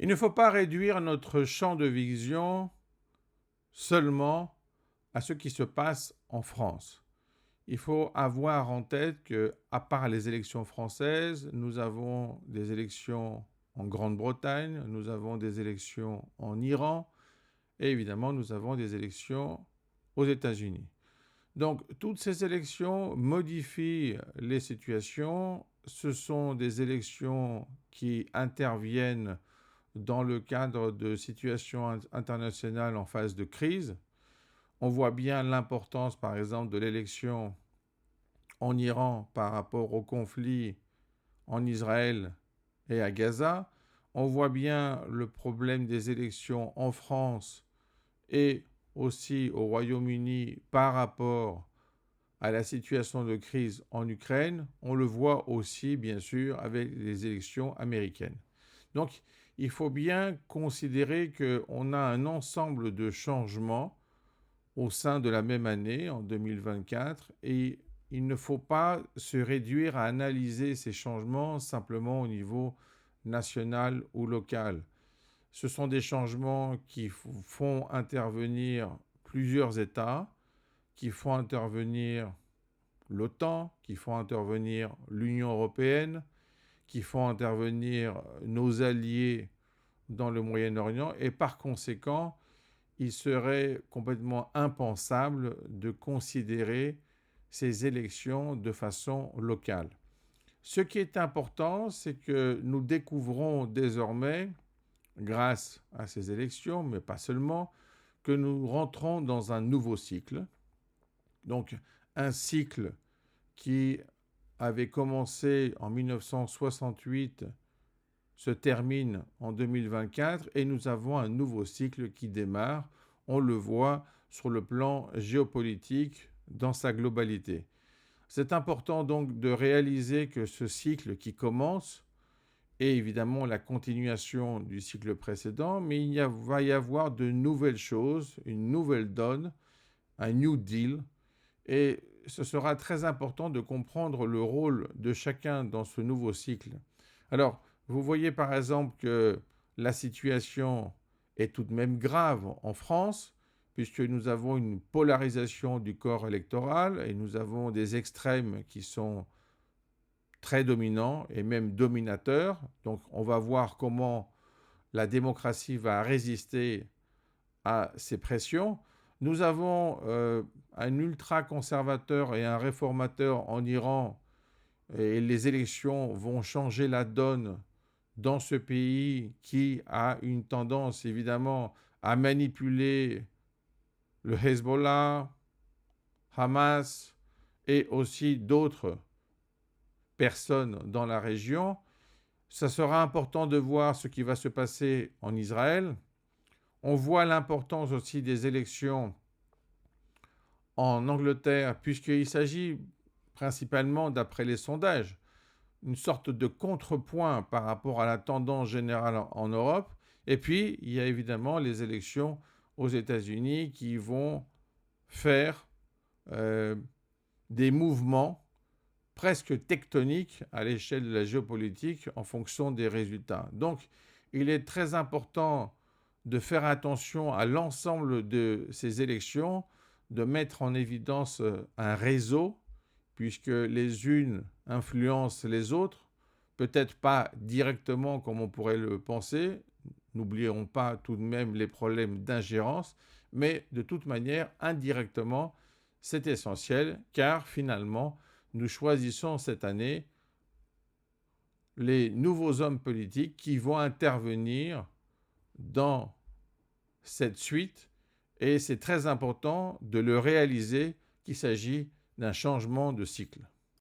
Il ne faut pas réduire notre champ de vision seulement à ce qui se passe en France. Il faut avoir en tête que, à part les élections françaises, nous avons des élections en Grande-Bretagne, nous avons des élections en Iran et évidemment nous avons des élections aux États-Unis. Donc toutes ces élections modifient les situations. Ce sont des élections qui interviennent dans le cadre de situations internationales en phase de crise. On voit bien l'importance, par exemple, de l'élection en Iran par rapport au conflit en Israël et à Gaza. On voit bien le problème des élections en France et aussi au Royaume-Uni par rapport à la situation de crise en Ukraine. On le voit aussi, bien sûr, avec les élections américaines. Donc, il faut bien considérer qu'on a un ensemble de changements au sein de la même année, en 2024, et il ne faut pas se réduire à analyser ces changements simplement au niveau national ou local. Ce sont des changements qui font intervenir plusieurs États, qui font intervenir l'OTAN, qui font intervenir l'Union européenne, qui font intervenir nos alliés dans le Moyen-Orient, et par conséquent, il serait complètement impensable de considérer ces élections de façon locale. Ce qui est important, c'est que nous découvrons désormais, grâce à ces élections, mais pas seulement, que nous rentrons dans un nouveau cycle. Donc un cycle qui avait commencé en 1968 se termine en 2024 et nous avons un nouveau cycle qui démarre. On le voit sur le plan géopolitique dans sa globalité. C'est important donc de réaliser que ce cycle qui commence est évidemment la continuation du cycle précédent, mais va y avoir de nouvelles choses, une nouvelle donne, un New Deal, et ce sera très important de comprendre le rôle de chacun dans ce nouveau cycle. Alors, vous voyez par exemple que la situation est tout de même grave en France, puisque nous avons une polarisation du corps électoral et nous avons des extrêmes qui sont très dominants et même dominateurs. Donc on va voir comment la démocratie va résister à ces pressions. Nous avons un ultra-conservateur et un réformateur en Iran, et les élections vont changer la donne dans ce pays qui a une tendance évidemment à manipuler le Hezbollah, Hamas et aussi d'autres personnes dans la région. Ça sera important de voir ce qui va se passer en Israël. On voit l'importance aussi des élections en Angleterre, puisqu'il s'agit principalement, d'après les sondages, une sorte de contrepoint par rapport à la tendance générale en Europe. Et puis, il y a évidemment les élections aux États-Unis qui vont faire euh, des mouvements presque tectoniques à l'échelle de la géopolitique en fonction des résultats. Donc, il est très important de faire attention à l'ensemble de ces élections, de mettre en évidence un réseau, puisque les unes influencent les autres, peut-être pas directement comme on pourrait le penser, n'oublions pas tout de même les problèmes d'ingérence, mais de toute manière, indirectement, c'est essentiel, car finalement, nous choisissons cette année les nouveaux hommes politiques qui vont intervenir dans cette suite, et c'est très important de le réaliser qu'il s'agit d'un changement de cycle.